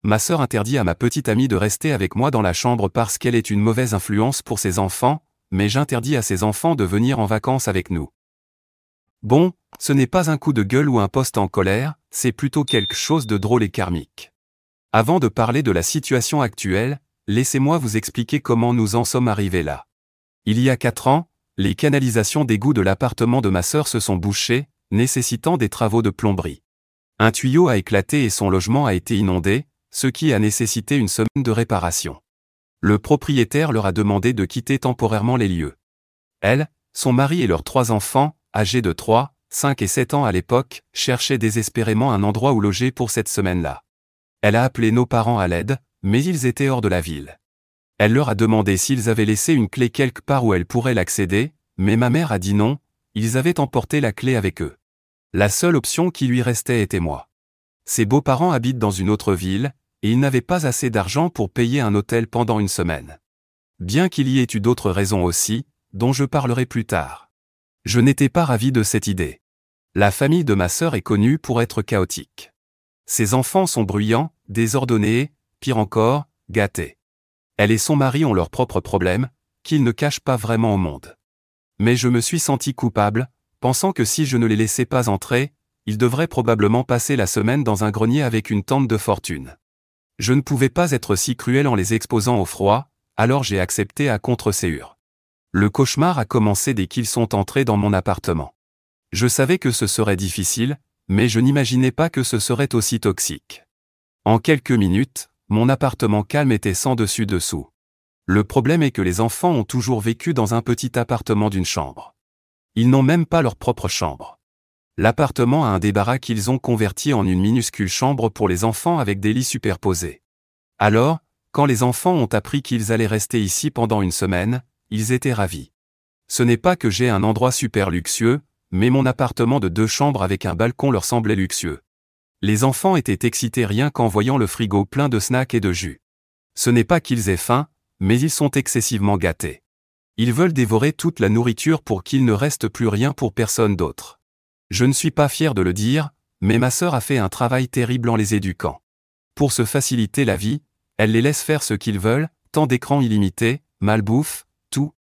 Ma sœur interdit à ma petite amie de rester avec moi dans la chambre parce qu'elle est une mauvaise influence pour ses enfants, mais j'interdis à ses enfants de venir en vacances avec nous. Bon, ce n'est pas un coup de gueule ou un poste en colère, c'est plutôt quelque chose de drôle et karmique. Avant de parler de la situation actuelle, laissez-moi vous expliquer comment nous en sommes arrivés là. Il y a 4 ans, les canalisations d'égout de l'appartement de ma sœur se sont bouchées, nécessitant des travaux de plomberie. Un tuyau a éclaté et son logement a été inondé, ce qui a nécessité une semaine de réparation. Le propriétaire leur a demandé de quitter temporairement les lieux. Elle, son mari et leurs 3 enfants, âgés de 3, 5 et 7 ans à l'époque, cherchaient désespérément un endroit où loger pour cette semaine-là. Elle a appelé nos parents à l'aide, mais ils étaient hors de la ville. Elle leur a demandé s'ils avaient laissé une clé quelque part où elle pourrait l'accéder, mais ma mère a dit non, ils avaient emporté la clé avec eux. La seule option qui lui restait était moi. Ses beaux-parents habitent dans une autre ville, et ils n'avaient pas assez d'argent pour payer un hôtel pendant une semaine. Bien qu'il y ait eu d'autres raisons aussi, dont je parlerai plus tard. Je n'étais pas ravi de cette idée. La famille de ma sœur est connue pour être chaotique. Ses enfants sont bruyants, désordonnés, pire encore, gâtés. Elle et son mari ont leurs propres problèmes, qu'ils ne cachent pas vraiment au monde. Mais je me suis senti coupable, pensant que si je ne les laissais pas entrer, ils devraient probablement passer la semaine dans un grenier avec une tente de fortune. Je ne pouvais pas être si cruel en les exposant au froid, alors j'ai accepté à contre-séure. Le cauchemar a commencé dès qu'ils sont entrés dans mon appartement. Je savais que ce serait difficile, mais je n'imaginais pas que ce serait aussi toxique. En quelques minutes, mon appartement calme était sans dessus-dessous. Le problème est que les enfants ont toujours vécu dans un petit appartement d'une chambre. Ils n'ont même pas leur propre chambre. L'appartement a un débarras qu'ils ont converti en une minuscule chambre pour les enfants avec des lits superposés. Alors, quand les enfants ont appris qu'ils allaient rester ici pendant une semaine, ils étaient ravis. Ce n'est pas que j'ai un endroit super luxueux, mais mon appartement de 2 chambres avec un balcon leur semblait luxueux. Les enfants étaient excités rien qu'en voyant le frigo plein de snacks et de jus. Ce n'est pas qu'ils aient faim, mais ils sont excessivement gâtés. Ils veulent dévorer toute la nourriture pour qu'il ne reste plus rien pour personne d'autre. Je ne suis pas fier de le dire, mais ma sœur a fait un travail terrible en les éduquant. Pour se faciliter la vie, elle les laisse faire ce qu'ils veulent, temps d'écran illimité, malbouffe, tout.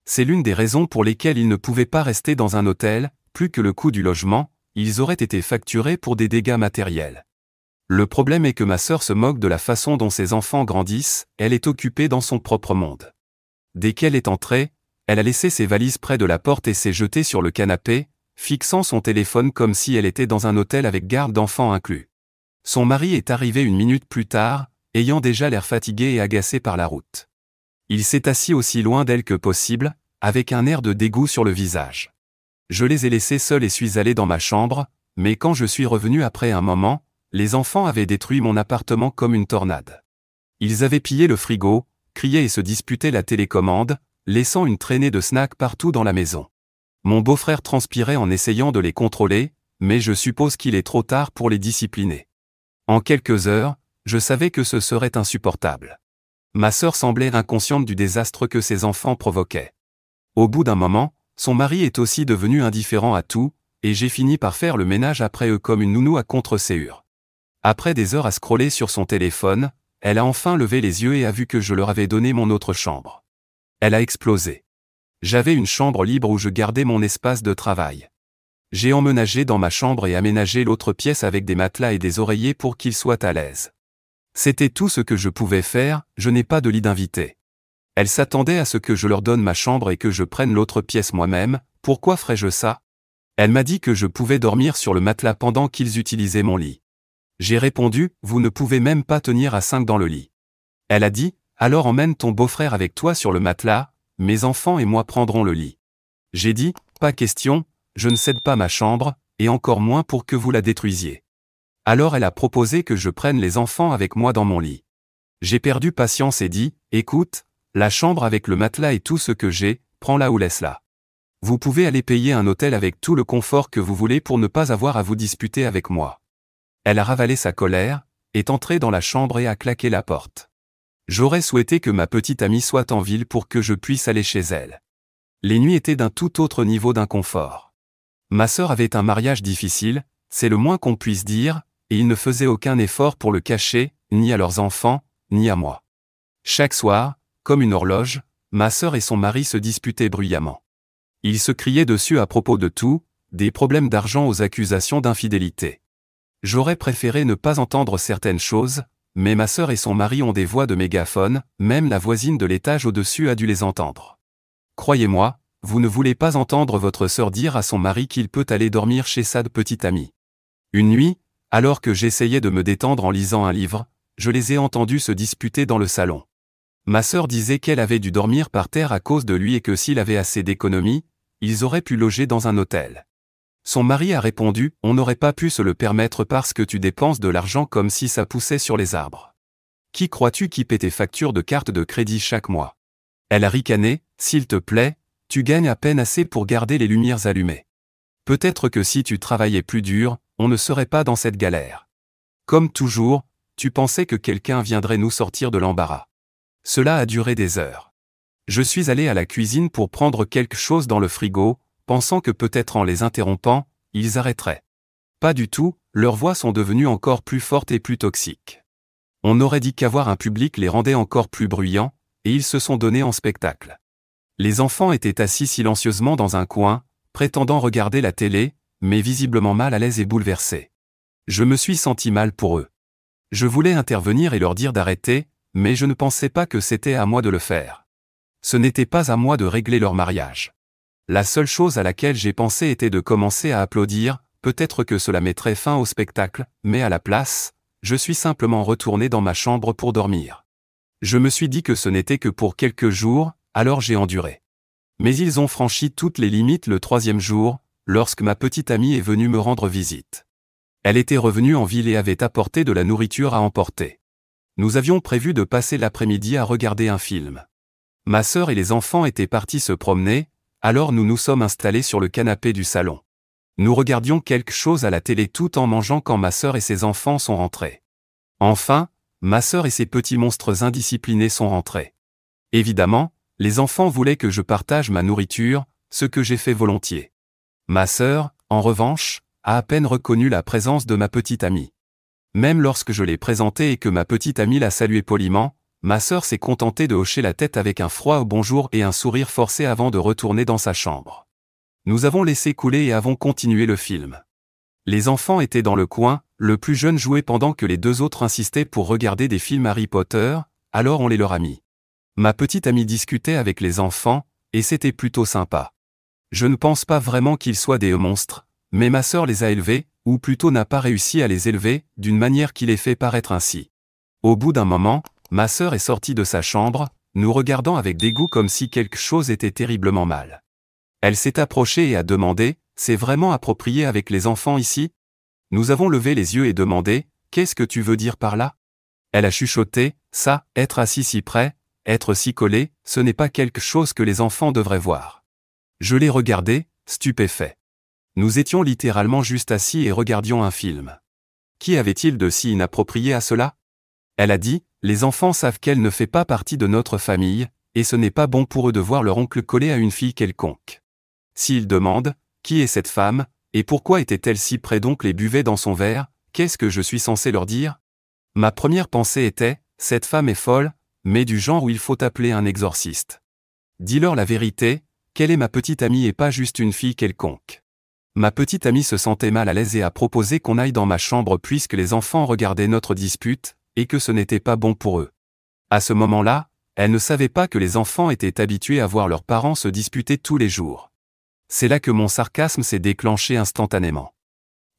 C'est l'une des raisons pour lesquelles ils ne pouvaient pas rester dans un hôtel, plus que le coût du logement, ils auraient été facturés pour des dégâts matériels. Le problème est que ma sœur se moque de la façon dont ses enfants grandissent, elle est occupée dans son propre monde. Dès qu'elle est entrée, elle a laissé ses valises près de la porte et s'est jetée sur le canapé, fixant son téléphone comme si elle était dans un hôtel avec garde d'enfants inclus. Son mari est arrivé une minute plus tard, ayant déjà l'air fatigué et agacé par la route. Il s'est assis aussi loin d'elle que possible, avec un air de dégoût sur le visage. Je les ai laissés seuls et suis allé dans ma chambre, mais quand je suis revenu après un moment, les enfants avaient détruit mon appartement comme une tornade. Ils avaient pillé le frigo, criaient et se disputaient la télécommande, laissant une traînée de snacks partout dans la maison. Mon beau-frère transpirait en essayant de les contrôler, mais je suppose qu'il est trop tard pour les discipliner. En quelques heures, je savais que ce serait insupportable. Ma sœur semblait inconsciente du désastre que ses enfants provoquaient. Au bout d'un moment, son mari est aussi devenu indifférent à tout, et j'ai fini par faire le ménage après eux comme une nounou à contre-séure. Après des heures à scroller sur son téléphone, elle a enfin levé les yeux et a vu que je leur avais donné mon autre chambre. Elle a explosé. J'avais une chambre libre où je gardais mon espace de travail. J'ai emménagé dans ma chambre et aménagé l'autre pièce avec des matelas et des oreillers pour qu'ils soient à l'aise. C'était tout ce que je pouvais faire, je n'ai pas de lit d'invité. Elle s'attendait à ce que je leur donne ma chambre et que je prenne l'autre pièce moi-même, pourquoi ferais-je ça? Elle m'a dit que je pouvais dormir sur le matelas pendant qu'ils utilisaient mon lit. J'ai répondu, vous ne pouvez même pas tenir à 5 dans le lit. Elle a dit, alors emmène ton beau-frère avec toi sur le matelas, mes enfants et moi prendrons le lit. J'ai dit, pas question, je ne cède pas ma chambre, et encore moins pour que vous la détruisiez. Alors elle a proposé que je prenne les enfants avec moi dans mon lit. J'ai perdu patience et dit, écoute, la chambre avec le matelas et tout ce que j'ai, prends-la ou laisse-la. Vous pouvez aller payer un hôtel avec tout le confort que vous voulez pour ne pas avoir à vous disputer avec moi. Elle a ravalé sa colère, est entrée dans la chambre et a claqué la porte. J'aurais souhaité que ma petite amie soit en ville pour que je puisse aller chez elle. Les nuits étaient d'un tout autre niveau d'inconfort. Ma sœur avait un mariage difficile, c'est le moins qu'on puisse dire, et il ne faisait aucun effort pour le cacher, ni à leurs enfants, ni à moi. Chaque soir, comme une horloge, ma sœur et son mari se disputaient bruyamment. Ils se criaient dessus à propos de tout, des problèmes d'argent aux accusations d'infidélité. J'aurais préféré ne pas entendre certaines choses, mais ma sœur et son mari ont des voix de mégaphone, même la voisine de l'étage au-dessus a dû les entendre. Croyez-moi, vous ne voulez pas entendre votre sœur dire à son mari qu'il peut aller dormir chez sa petite amie. Une nuit, alors que j'essayais de me détendre en lisant un livre, je les ai entendus se disputer dans le salon. Ma sœur disait qu'elle avait dû dormir par terre à cause de lui et que s'il avait assez d'économies, ils auraient pu loger dans un hôtel. Son mari a répondu « On n'aurait pas pu se le permettre parce que tu dépenses de l'argent comme si ça poussait sur les arbres. Qui crois-tu qui paie tes factures de carte de crédit chaque mois ?» Elle a ricané « S'il te plaît, tu gagnes à peine assez pour garder les lumières allumées. Peut-être que si tu travaillais plus dur, on ne serait pas dans cette galère. Comme toujours, tu pensais que quelqu'un viendrait nous sortir de l'embarras. Cela a duré des heures. Je suis allé à la cuisine pour prendre quelque chose dans le frigo, pensant que peut-être en les interrompant, ils arrêteraient. Pas du tout, leurs voix sont devenues encore plus fortes et plus toxiques. On aurait dit qu'avoir un public les rendait encore plus bruyants, et ils se sont donnés en spectacle. Les enfants étaient assis silencieusement dans un coin, prétendant regarder la télé, mais visiblement mal à l'aise et bouleversés. Je me suis senti mal pour eux. Je voulais intervenir et leur dire d'arrêter, mais je ne pensais pas que c'était à moi de le faire. Ce n'était pas à moi de régler leur mariage. La seule chose à laquelle j'ai pensé était de commencer à applaudir, peut-être que cela mettrait fin au spectacle, mais à la place, je suis simplement retourné dans ma chambre pour dormir. Je me suis dit que ce n'était que pour quelques jours, alors j'ai enduré. Mais ils ont franchi toutes les limites le 3e jour, lorsque ma petite amie est venue me rendre visite. Elle était revenue en ville et avait apporté de la nourriture à emporter. Nous avions prévu de passer l'après-midi à regarder un film. Ma sœur et les enfants étaient partis se promener, alors nous nous sommes installés sur le canapé du salon. Nous regardions quelque chose à la télé tout en mangeant quand ma sœur et ses enfants sont rentrés. Enfin, ma sœur et ses petits monstres indisciplinés sont rentrés. Évidemment, les enfants voulaient que je partage ma nourriture, ce que j'ai fait volontiers. Ma sœur, en revanche, a à peine reconnu la présence de ma petite amie. Même lorsque je l'ai présentée et que ma petite amie l'a saluée poliment, ma sœur s'est contentée de hocher la tête avec un froid bonjour et un sourire forcé avant de retourner dans sa chambre. Nous avons laissé couler et avons continué le film. Les enfants étaient dans le coin, le plus jeune jouait pendant que les 2 autres insistaient pour regarder des films Harry Potter, alors on les leur a mis. Ma petite amie discutait avec les enfants, et c'était plutôt sympa. Je ne pense pas vraiment qu'ils soient des monstres, mais ma sœur les a élevés, ou plutôt n'a pas réussi à les élever, d'une manière qui les fait paraître ainsi. Au bout d'un moment, ma sœur est sortie de sa chambre, nous regardant avec dégoût comme si quelque chose était terriblement mal. Elle s'est approchée et a demandé « C'est vraiment approprié avec les enfants ici ?» Nous avons levé les yeux et demandé « Qu'est-ce que tu veux dire par là ?» Elle a chuchoté « Ça, être assis si près, être si collé, ce n'est pas quelque chose que les enfants devraient voir. » Je l'ai regardé, stupéfait. Nous étions littéralement juste assis et regardions un film. Qu'y avait-il de si inapproprié à cela? Elle a dit, les enfants savent qu'elle ne fait pas partie de notre famille, et ce n'est pas bon pour eux de voir leur oncle collé à une fille quelconque. S'ils demandent, qui est cette femme, et pourquoi était-elle si près d'oncle et buvait dans son verre, qu'est-ce que je suis censé leur dire? Ma première pensée était, cette femme est folle, mais du genre où il faut appeler un exorciste. Dis-leur la vérité, qu'elle est ma petite amie et pas juste une fille quelconque. Ma petite amie se sentait mal à l'aise et a proposé qu'on aille dans ma chambre puisque les enfants regardaient notre dispute, et que ce n'était pas bon pour eux. À ce moment-là, elle ne savait pas que les enfants étaient habitués à voir leurs parents se disputer tous les jours. C'est là que mon sarcasme s'est déclenché instantanément.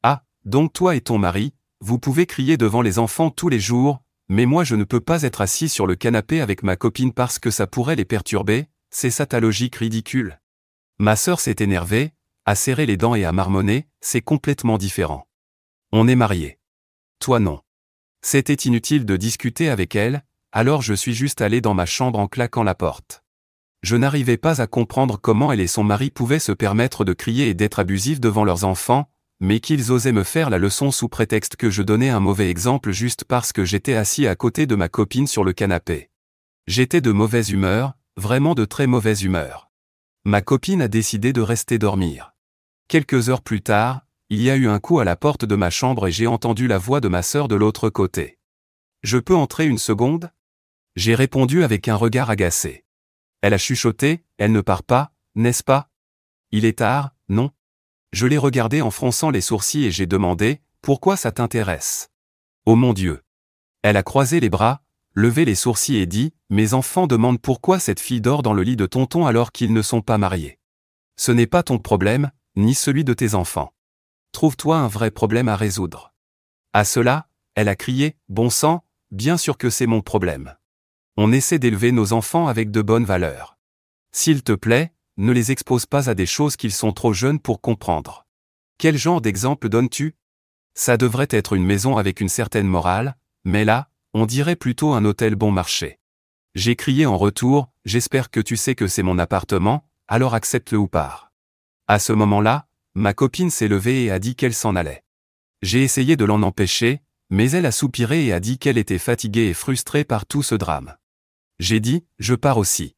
Ah, donc toi et ton mari, vous pouvez crier devant les enfants tous les jours, mais moi je ne peux pas être assis sur le canapé avec ma copine parce que ça pourrait les perturber, c'est ça ta logique ridicule. Ma sœur s'est énervée, a serré les dents et a marmonné, c'est complètement différent. On est mariés. Toi non. C'était inutile de discuter avec elle, alors je suis juste allé dans ma chambre en claquant la porte. Je n'arrivais pas à comprendre comment elle et son mari pouvaient se permettre de crier et d'être abusifs devant leurs enfants, mais qu'ils osaient me faire la leçon sous prétexte que je donnais un mauvais exemple juste parce que j'étais assis à côté de ma copine sur le canapé. J'étais de mauvaise humeur, vraiment de très mauvaise humeur. Ma copine a décidé de rester dormir. Quelques heures plus tard, il y a eu un coup à la porte de ma chambre et j'ai entendu la voix de ma sœur de l'autre côté. Je peux entrer une seconde? J'ai répondu avec un regard agacé. Elle a chuchoté, elle ne part pas, n'est-ce pas? Il est tard, non? Je l'ai regardé en fronçant les sourcils et j'ai demandé, pourquoi ça t'intéresse? Oh mon Dieu! Elle a croisé les bras, levé les sourcils et dit, mes enfants demandent pourquoi cette fille dort dans le lit de tonton alors qu'ils ne sont pas mariés. Ce n'est pas ton problème, ni celui de tes enfants. Trouve-toi un vrai problème à résoudre. À cela, elle a crié, bon sang, bien sûr que c'est mon problème. On essaie d'élever nos enfants avec de bonnes valeurs. S'il te plaît, ne les expose pas à des choses qu'ils sont trop jeunes pour comprendre. Quel genre d'exemple donnes-tu? Ça devrait être une maison avec une certaine morale, mais là, on dirait plutôt un hôtel bon marché. J'ai crié en retour, j'espère que tu sais que c'est mon appartement, alors accepte-le ou pars. À ce moment-là, ma copine s'est levée et a dit qu'elle s'en allait. J'ai essayé de l'en empêcher, mais elle a soupiré et a dit qu'elle était fatiguée et frustrée par tout ce drame. J'ai dit, je pars aussi.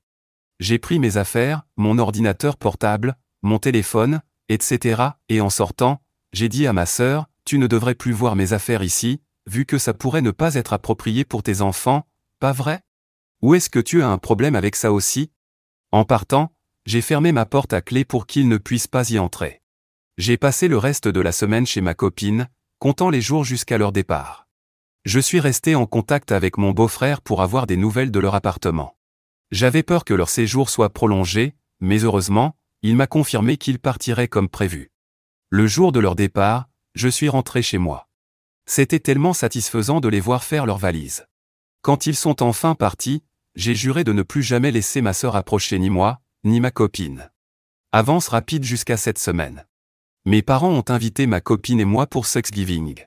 J'ai pris mes affaires, mon ordinateur portable, mon téléphone, etc. et en sortant, j'ai dit à ma sœur, tu ne devrais plus voir mes affaires ici, vu que ça pourrait ne pas être approprié pour tes enfants, pas vrai? Ou est-ce que tu as un problème avec ça aussi? En partant, j'ai fermé ma porte à clé pour qu'ils ne puissent pas y entrer. J'ai passé le reste de la semaine chez ma copine, comptant les jours jusqu'à leur départ. Je suis resté en contact avec mon beau-frère pour avoir des nouvelles de leur appartement. J'avais peur que leur séjour soit prolongé, mais heureusement, il m'a confirmé qu'ils partiraient comme prévu. Le jour de leur départ, je suis rentré chez moi. C'était tellement satisfaisant de les voir faire leurs valises. Quand ils sont enfin partis, j'ai juré de ne plus jamais laisser ma sœur approcher ni moi, ni ma copine. Avance rapide jusqu'à cette semaine. Mes parents ont invité ma copine et moi pour Thanksgiving.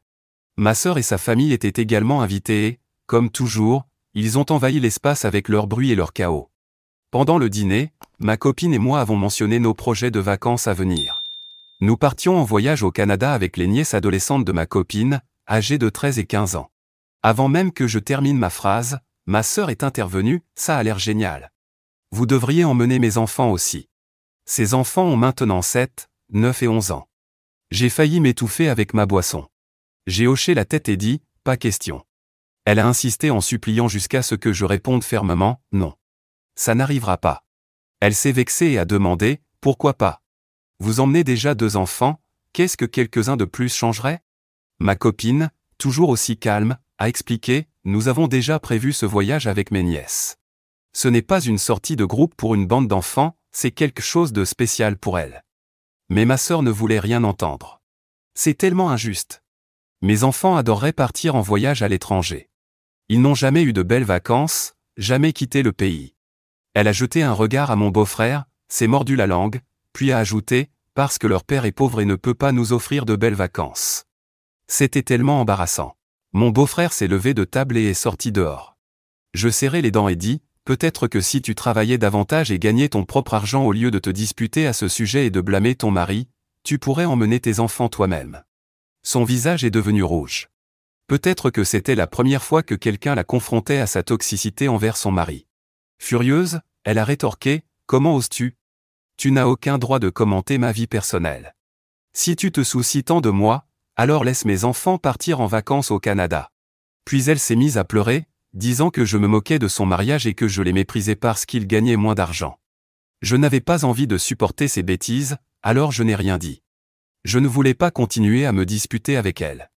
Ma sœur et sa famille étaient également invités et, comme toujours, ils ont envahi l'espace avec leur bruit et leur chaos. Pendant le dîner, ma copine et moi avons mentionné nos projets de vacances à venir. Nous partions en voyage au Canada avec les nièces adolescentes de ma copine, âgées de 13 et 15 ans. Avant même que je termine ma phrase, ma sœur est intervenue, ça a l'air génial. Vous devriez emmener mes enfants aussi. Ces enfants ont maintenant 7, 9 et 11 ans. J'ai failli m'étouffer avec ma boisson. J'ai hoché la tête et dit, pas question. Elle a insisté en suppliant jusqu'à ce que je réponde fermement, non. Ça n'arrivera pas. Elle s'est vexée et a demandé, pourquoi pas? Vous emmenez déjà 2 enfants, qu'est-ce que quelques-uns de plus changerait? Ma copine, toujours aussi calme, a expliqué, nous avons déjà prévu ce voyage avec mes nièces. Ce n'est pas une sortie de groupe pour une bande d'enfants, c'est quelque chose de spécial pour elles. Mais ma sœur ne voulait rien entendre. C'est tellement injuste. Mes enfants adoreraient partir en voyage à l'étranger. Ils n'ont jamais eu de belles vacances, jamais quitté le pays. Elle a jeté un regard à mon beau-frère, s'est mordu la langue, puis a ajouté, parce que leur père est pauvre et ne peut pas nous offrir de belles vacances. C'était tellement embarrassant. Mon beau-frère s'est levé de table et est sorti dehors. Je serrai les dents et dis, peut-être que si tu travaillais davantage et gagnais ton propre argent au lieu de te disputer à ce sujet et de blâmer ton mari, tu pourrais emmener tes enfants toi-même. Son visage est devenu rouge. Peut-être que c'était la première fois que quelqu'un la confrontait à sa toxicité envers son mari. Furieuse, elle a rétorqué, comment oses-tu? Tu n'as aucun droit de commenter ma vie personnelle. Si tu te soucies tant de moi, alors laisse mes enfants partir en vacances au Canada. Puis elle s'est mise à pleurer, disant que je me moquais de son mariage et que je les méprisais parce qu'il gagnait moins d'argent. Je n'avais pas envie de supporter ces bêtises, alors je n'ai rien dit. Je ne voulais pas continuer à me disputer avec elle.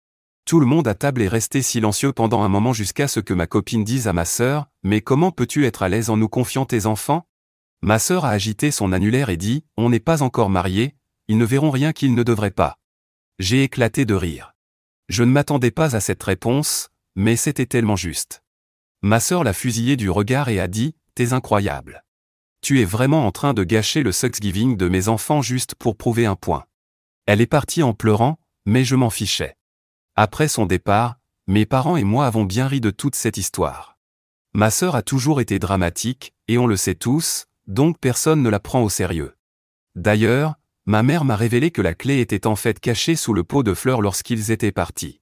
Tout le monde à table est resté silencieux pendant un moment jusqu'à ce que ma copine dise à ma sœur, « Mais comment peux-tu être à l'aise en nous confiant tes enfants ?» Ma sœur a agité son annulaire et dit, « On n'est pas encore mariés, ils ne verront rien qu'ils ne devraient pas. » J'ai éclaté de rire. Je ne m'attendais pas à cette réponse, mais c'était tellement juste. Ma sœur l'a fusillé du regard et a dit, « T'es incroyable. Tu es vraiment en train de gâcher le Thanksgiving de mes enfants juste pour prouver un point. » Elle est partie en pleurant, mais je m'en fichais. Après son départ, mes parents et moi avons bien ri de toute cette histoire. Ma sœur a toujours été dramatique, et on le sait tous, donc personne ne la prend au sérieux. D'ailleurs, ma mère m'a révélé que la clé était en fait cachée sous le pot de fleurs lorsqu'ils étaient partis.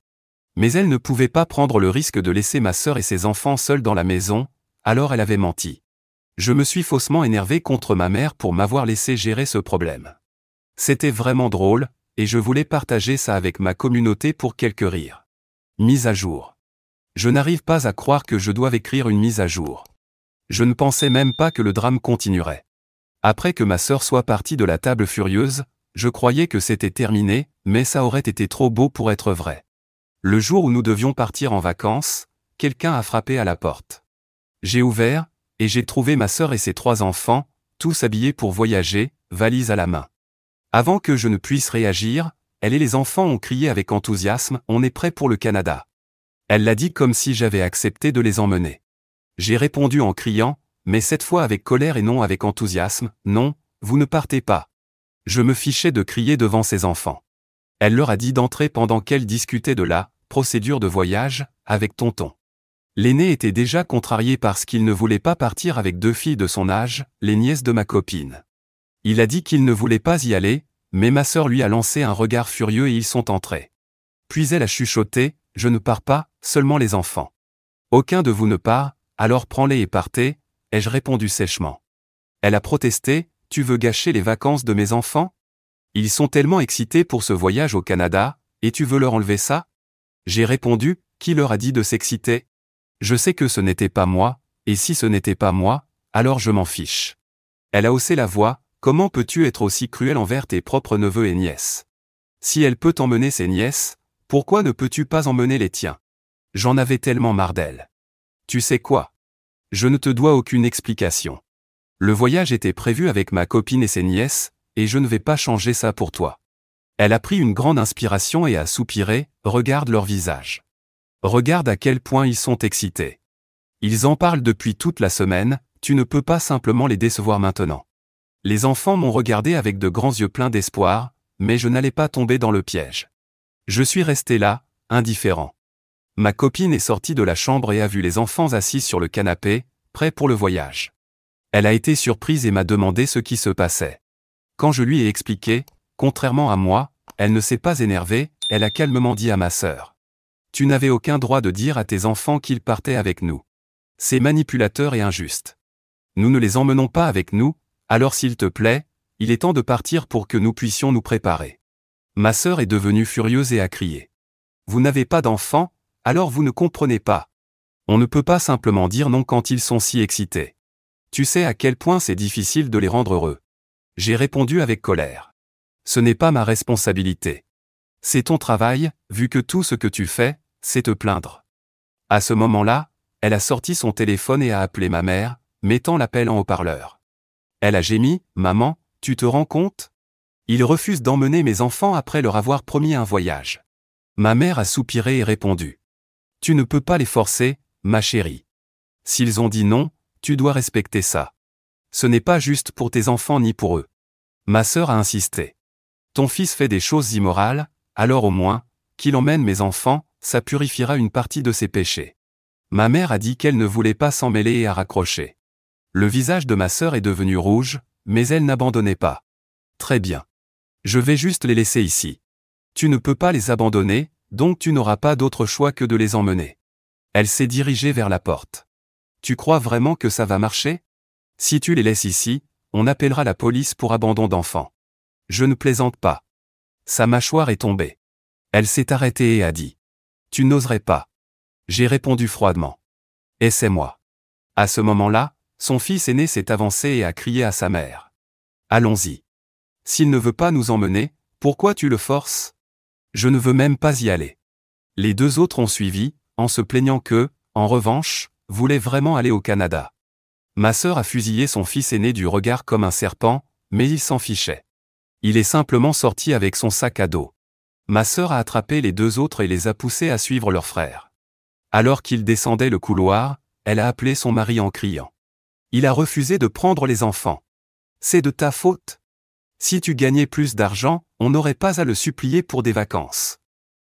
Mais elle ne pouvait pas prendre le risque de laisser ma sœur et ses enfants seuls dans la maison, alors elle avait menti. Je me suis faussement énervé contre ma mère pour m'avoir laissé gérer ce problème. C'était vraiment drôle, et je voulais partager ça avec ma communauté pour quelques rires. Mise à jour. Je n'arrive pas à croire que je doive écrire une mise à jour. Je ne pensais même pas que le drame continuerait. Après que ma sœur soit partie de la table furieuse, je croyais que c'était terminé, mais ça aurait été trop beau pour être vrai. Le jour où nous devions partir en vacances, quelqu'un a frappé à la porte. J'ai ouvert, et j'ai trouvé ma sœur et ses 3 enfants, tous habillés pour voyager, valise à la main. Avant que je ne puisse réagir, elle et les enfants ont crié avec enthousiasme « On est prêts pour le Canada ». Elle l'a dit comme si j'avais accepté de les emmener. J'ai répondu en criant, mais cette fois avec colère et non avec enthousiasme « Non, vous ne partez pas ». Je me fichais de crier devant ses enfants. Elle leur a dit d'entrer pendant qu'elle discutait de la procédure de voyage avec tonton. L'aîné était déjà contrarié parce qu'il ne voulait pas partir avec 2 filles de son âge, les nièces de ma copine. Il a dit qu'il ne voulait pas y aller, mais ma sœur lui a lancé un regard furieux et ils sont entrés. Puis elle a chuchoté, « Je ne pars pas, seulement les enfants. » « Aucun de vous ne part, alors prends-les et partez, » ai-je répondu sèchement. Elle a protesté, « Tu veux gâcher les vacances de mes enfants ? Ils sont tellement excités pour ce voyage au Canada, et tu veux leur enlever ça ?» J'ai répondu, « Qui leur a dit de s'exciter ? Je sais que ce n'était pas moi, et si ce n'était pas moi, alors je m'en fiche. » Elle a haussé la voix, « Comment peux-tu être aussi cruel envers tes propres neveux et nièces ? Si elle peut emmener ses nièces, pourquoi ne peux-tu pas emmener les tiens ? J'en avais tellement marre d'elle. Tu sais quoi ? Je ne te dois aucune explication. Le voyage était prévu avec ma copine et ses nièces, et je ne vais pas changer ça pour toi. » Elle a pris une grande inspiration et a soupiré, « Regarde leur visage. Regarde à quel point ils sont excités. Ils en parlent depuis toute la semaine, tu ne peux pas simplement les décevoir maintenant. » Les enfants m'ont regardé avec de grands yeux pleins d'espoir, mais je n'allais pas tomber dans le piège. Je suis resté là, indifférent. Ma copine est sortie de la chambre et a vu les enfants assis sur le canapé, prêts pour le voyage. Elle a été surprise et m'a demandé ce qui se passait. Quand je lui ai expliqué, contrairement à moi, elle ne s'est pas énervée, elle a calmement dit à ma sœur. « Tu n'avais aucun droit de dire à tes enfants qu'ils partaient avec nous. C'est manipulateur et injuste. Nous ne les emmenons pas avec nous, alors s'il te plaît, il est temps de partir pour que nous puissions nous préparer. » Ma sœur est devenue furieuse et a crié. « Vous n'avez pas d'enfants, alors vous ne comprenez pas. On ne peut pas simplement dire non quand ils sont si excités. Tu sais à quel point c'est difficile de les rendre heureux. » J'ai répondu avec colère. « Ce n'est pas ma responsabilité. C'est ton travail, vu que tout ce que tu fais, c'est te plaindre. » À ce moment-là, elle a sorti son téléphone et a appelé ma mère, mettant l'appel en haut-parleur. Elle a gémi, « Maman, tu te rends compte ? Ils refusent d'emmener mes enfants après leur avoir promis un voyage. » Ma mère a soupiré et répondu. « Tu ne peux pas les forcer, ma chérie. S'ils ont dit non, tu dois respecter ça. Ce n'est pas juste pour tes enfants ni pour eux. » Ma sœur a insisté. « Ton fils fait des choses immorales, alors au moins, qu'il emmène mes enfants, ça purifiera une partie de ses péchés. » Ma mère a dit qu'elle ne voulait pas s'en mêler et a raccroché. Le visage de ma sœur est devenu rouge, mais elle n'abandonnait pas. « Très bien. Je vais juste les laisser ici. Tu ne peux pas les abandonner, donc tu n'auras pas d'autre choix que de les emmener. » Elle s'est dirigée vers la porte. « Tu crois vraiment que ça va marcher ? Si tu les laisses ici, on appellera la police pour abandon d'enfants. » Je ne plaisante pas. Sa mâchoire est tombée. Elle s'est arrêtée et a dit. « Tu n'oserais pas. » J'ai répondu froidement. « Et c'est moi. » À ce moment-là, son fils aîné s'est avancé et a crié à sa mère. « Allons-y. S'il ne veut pas nous emmener, pourquoi tu le forces ? Je ne veux même pas y aller. » Les 2 autres ont suivi, en se plaignant que, en revanche, voulaient vraiment aller au Canada. Ma sœur a fusillé son fils aîné du regard comme un serpent, mais il s'en fichait. Il est simplement sorti avec son sac à dos. Ma sœur a attrapé les 2 autres et les a poussés à suivre leur frère. Alors qu'ils descendaient le couloir, elle a appelé son mari en criant. Il a refusé de prendre les enfants. C'est de ta faute. Si tu gagnais plus d'argent, on n'aurait pas à le supplier pour des vacances.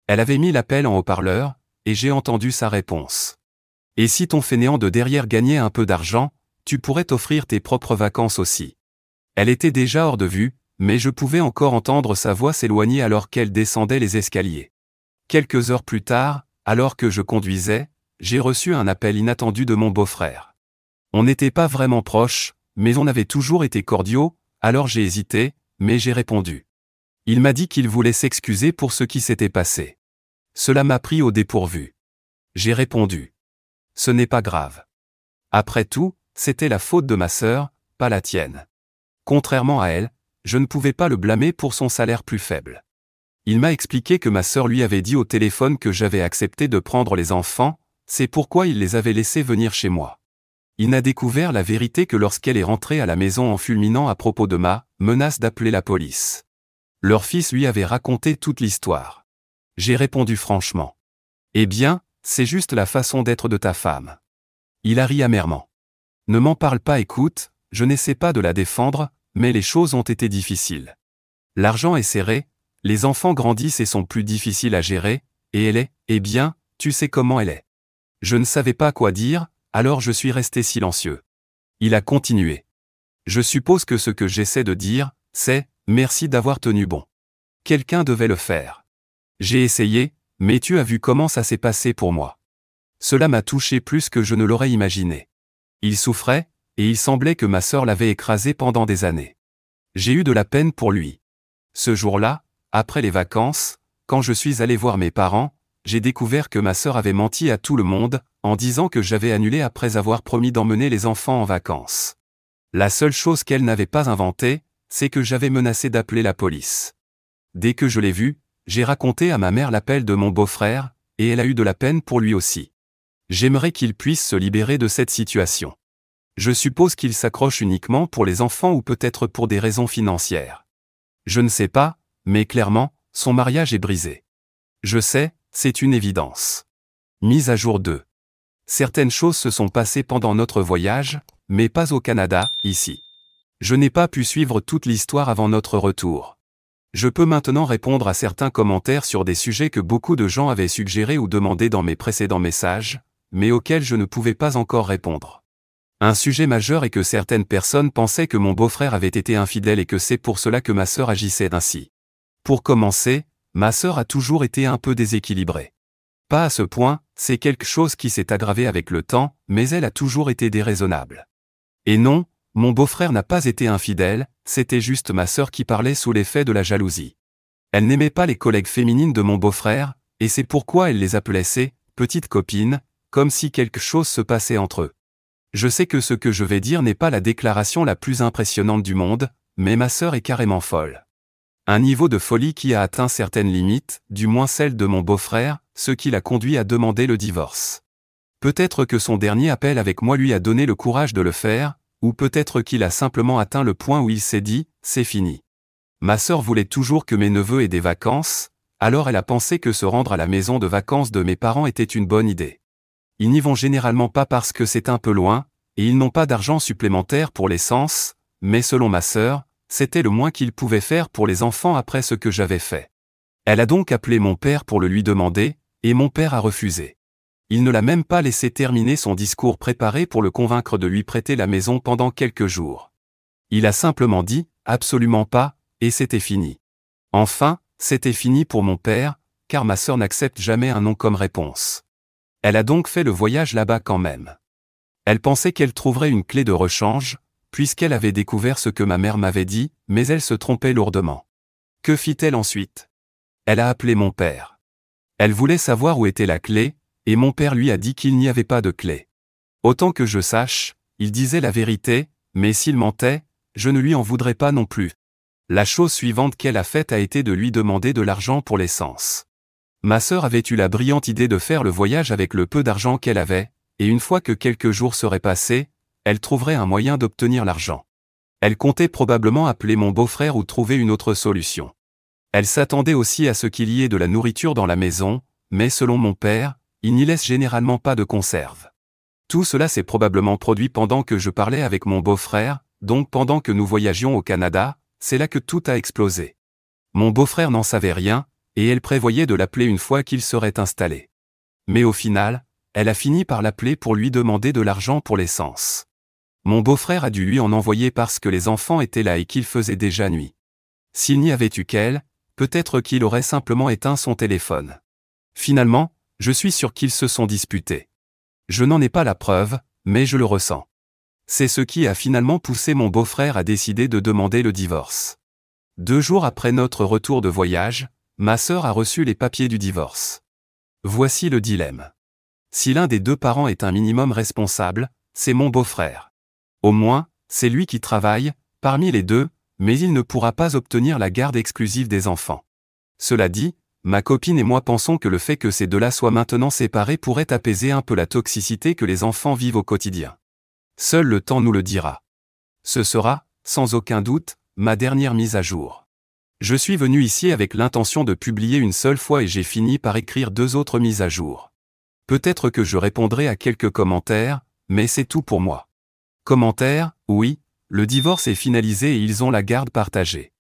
Elle avait mis l'appel en haut-parleur, et j'ai entendu sa réponse. Et si ton fainéant de derrière gagnait un peu d'argent, tu pourrais t'offrir tes propres vacances aussi. Elle était déjà hors de vue, mais je pouvais encore entendre sa voix s'éloigner alors qu'elle descendait les escaliers. Quelques heures plus tard, alors que je conduisais, j'ai reçu un appel inattendu de mon beau-frère. On n'était pas vraiment proches, mais on avait toujours été cordiaux, alors j'ai hésité, mais j'ai répondu. Il m'a dit qu'il voulait s'excuser pour ce qui s'était passé. Cela m'a pris au dépourvu. J'ai répondu. Ce n'est pas grave. Après tout, c'était la faute de ma sœur, pas la tienne. Contrairement à elle, je ne pouvais pas le blâmer pour son salaire plus faible. Il m'a expliqué que ma sœur lui avait dit au téléphone que j'avais accepté de prendre les enfants, c'est pourquoi il les avait laissés venir chez moi. Il n'a découvert la vérité que lorsqu'elle est rentrée à la maison en fulminant à propos de ma menace d'appeler la police. Leur fils lui avait raconté toute l'histoire. J'ai répondu franchement. Eh bien, c'est juste la façon d'être de ta femme. Il a ri amèrement. Ne m'en parle pas, écoute, je n'essaie pas de la défendre, mais les choses ont été difficiles. L'argent est serré, les enfants grandissent et sont plus difficiles à gérer, et elle est, eh bien, tu sais comment elle est. Je ne savais pas quoi dire, alors je suis resté silencieux. Il a continué. Je suppose que ce que j'essaie de dire, c'est « merci d'avoir tenu bon ». Quelqu'un devait le faire. J'ai essayé, mais tu as vu comment ça s'est passé pour moi. Cela m'a touché plus que je ne l'aurais imaginé. Il souffrait, et il semblait que ma sœur l'avait écrasé pendant des années. J'ai eu de la peine pour lui. Ce jour-là, après les vacances, quand je suis allé voir mes parents, j'ai découvert que ma sœur avait menti à tout le monde, en disant que j'avais annulé après avoir promis d'emmener les enfants en vacances. La seule chose qu'elle n'avait pas inventée, c'est que j'avais menacé d'appeler la police. Dès que je l'ai vue, j'ai raconté à ma mère l'appel de mon beau-frère, et elle a eu de la peine pour lui aussi. J'aimerais qu'il puisse se libérer de cette situation. Je suppose qu'il s'accroche uniquement pour les enfants ou peut-être pour des raisons financières. Je ne sais pas, mais clairement, son mariage est brisé. Je sais, c'est une évidence. Mise à jour 2. Certaines choses se sont passées pendant notre voyage, mais pas au Canada, ici. Je n'ai pas pu suivre toute l'histoire avant notre retour. Je peux maintenant répondre à certains commentaires sur des sujets que beaucoup de gens avaient suggérés ou demandés dans mes précédents messages, mais auxquels je ne pouvais pas encore répondre. Un sujet majeur est que certaines personnes pensaient que mon beau-frère avait été infidèle et que c'est pour cela que ma sœur agissait ainsi. Pour commencer, ma sœur a toujours été un peu déséquilibrée. Pas à ce point, c'est quelque chose qui s'est aggravé avec le temps, mais elle a toujours été déraisonnable. Et non, mon beau-frère n'a pas été infidèle, c'était juste ma sœur qui parlait sous l'effet de la jalousie. Elle n'aimait pas les collègues féminines de mon beau-frère, et c'est pourquoi elle les appelait ses petites copines, comme si quelque chose se passait entre eux. Je sais que ce que je vais dire n'est pas la déclaration la plus impressionnante du monde, mais ma sœur est carrément folle. Un niveau de folie qui a atteint certaines limites, du moins celle de mon beau-frère, ce qui l'a conduit à demander le divorce. Peut-être que son dernier appel avec moi lui a donné le courage de le faire, ou peut-être qu'il a simplement atteint le point où il s'est dit « c'est fini ». Ma sœur voulait toujours que mes neveux aient des vacances, alors elle a pensé que se rendre à la maison de vacances de mes parents était une bonne idée. Ils n'y vont généralement pas parce que c'est un peu loin, et ils n'ont pas d'argent supplémentaire pour l'essence, mais selon ma sœur, c'était le moins qu'ils pouvaient faire pour les enfants après ce que j'avais fait. Elle a donc appelé mon père pour le lui demander, et mon père a refusé. Il ne l'a même pas laissé terminer son discours préparé pour le convaincre de lui prêter la maison pendant quelques jours. Il a simplement dit « absolument pas », et c'était fini. Enfin, c'était fini pour mon père, car ma sœur n'accepte jamais un non comme réponse. Elle a donc fait le voyage là-bas quand même. Elle pensait qu'elle trouverait une clé de rechange, puisqu'elle avait découvert ce que ma mère m'avait dit, mais elle se trompait lourdement. Que fit-elle ensuite? Elle a appelé mon père. Elle voulait savoir où était la clé, et mon père lui a dit qu'il n'y avait pas de clé. Autant que je sache, il disait la vérité, mais s'il mentait, je ne lui en voudrais pas non plus. La chose suivante qu'elle a faite a été de lui demander de l'argent pour l'essence. Ma sœur avait eu la brillante idée de faire le voyage avec le peu d'argent qu'elle avait, et une fois que quelques jours seraient passés, elle trouverait un moyen d'obtenir l'argent. Elle comptait probablement appeler mon beau-frère ou trouver une autre solution. Elle s'attendait aussi à ce qu'il y ait de la nourriture dans la maison, mais selon mon père, il n'y laisse généralement pas de conserve. Tout cela s'est probablement produit pendant que je parlais avec mon beau-frère, donc pendant que nous voyagions au Canada, c'est là que tout a explosé. Mon beau-frère n'en savait rien, et elle prévoyait de l'appeler une fois qu'il serait installé. Mais au final, elle a fini par l'appeler pour lui demander de l'argent pour l'essence. Mon beau-frère a dû lui en envoyer parce que les enfants étaient là et qu'il faisait déjà nuit. S'il n'y avait eu qu'elle, peut-être qu'il aurait simplement éteint son téléphone. Finalement, je suis sûr qu'ils se sont disputés. Je n'en ai pas la preuve, mais je le ressens. C'est ce qui a finalement poussé mon beau-frère à décider de demander le divorce. 2 jours après notre retour de voyage, ma sœur a reçu les papiers du divorce. Voici le dilemme. Si l'un des deux parents est un minimum responsable, c'est mon beau-frère. Au moins, c'est lui qui travaille, parmi les deux, mais il ne pourra pas obtenir la garde exclusive des enfants. Cela dit, ma copine et moi pensons que le fait que ces deux-là soient maintenant séparés pourrait apaiser un peu la toxicité que les enfants vivent au quotidien. Seul le temps nous le dira. Ce sera, sans aucun doute, ma dernière mise à jour. Je suis venu ici avec l'intention de publier une seule fois et j'ai fini par écrire 2 autres mises à jour. Peut-être que je répondrai à quelques commentaires, mais c'est tout pour moi. Commentaires, oui, le divorce est finalisé et ils ont la garde partagée.